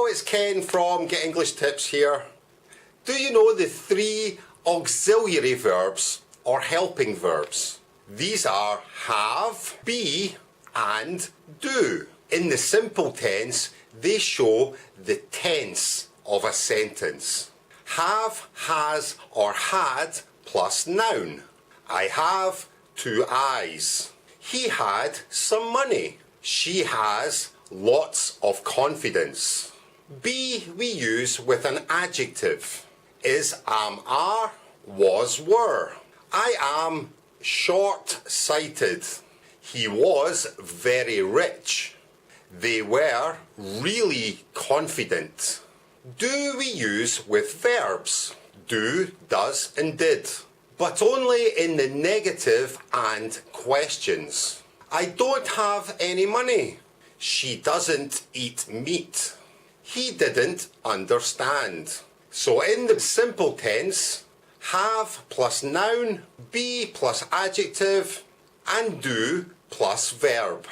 Hello, it's Ken from Get English Tips here. Do you know the 3 auxiliary verbs or helping verbs? These are have, be and do. In the simple tense, they show the tense of a sentence. Have, has or had plus noun. I have 2 eyes. He had some money. She has lots of confidence. Be we use with an adjective. Is, am, are, was, were. I am short-sighted. He was very rich. They were really confident. Do we use with verbs. Do, does and did. But only in the negative and questions. I don't have any money. She doesn't eat meat. He didn't understand. So in the simple tense, have plus noun, be plus adjective, and do plus verb.